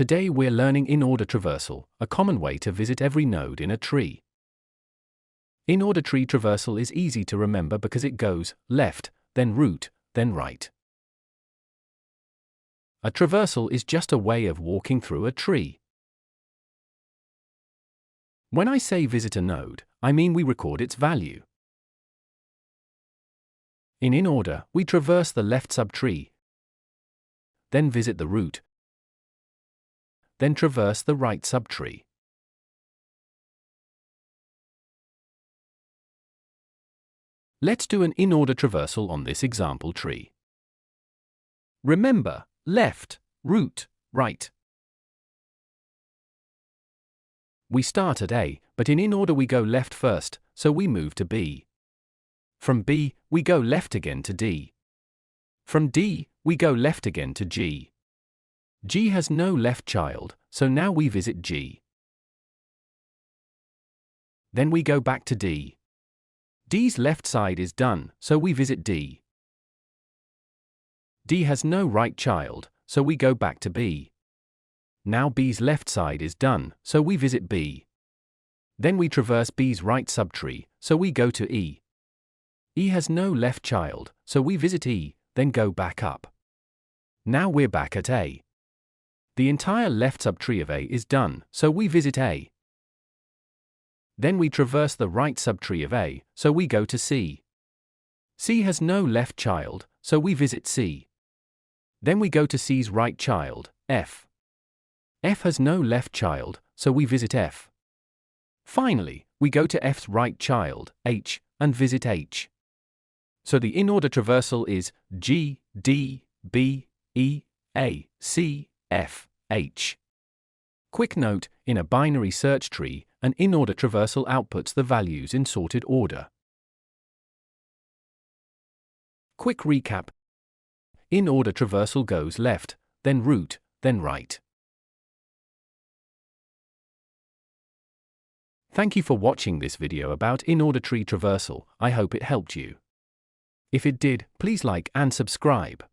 Today we're learning in-order traversal, a common way to visit every node in a tree. In-order tree traversal is easy to remember because it goes left, then root, then right. A traversal is just a way of walking through a tree. When I say visit a node, I mean we record its value. In order, we traverse the left subtree, then visit the root, then traverse the right subtree. Let's do an in-order traversal on this example tree. Remember, left, root, right. We start at A, but in order we go left first, so we move to B. From B, we go left again to D. From D, we go left again to G. G has no left child, so now we visit G. Then we go back to D. D's left side is done, so we visit D. D has no right child, so we go back to B. Now B's left side is done, so we visit B. Then we traverse B's right subtree, so we go to E. E has no left child, so we visit E, then go back up. Now we're back at A. The entire left subtree of A is done, so we visit A. Then we traverse the right subtree of A, so we go to C. C has no left child, so we visit C. Then we go to C's right child, F. F has no left child, so we visit F. Finally, we go to F's right child, H, and visit H. So the in-order traversal is G, D, B, E, A, C, F, H. Quick note, in a binary search tree, an in-order traversal outputs the values in sorted order. Quick recap. In-order traversal goes left, then root, then right. Thank you for watching this video about in-order tree traversal. I hope it helped you. If it did, please like and subscribe.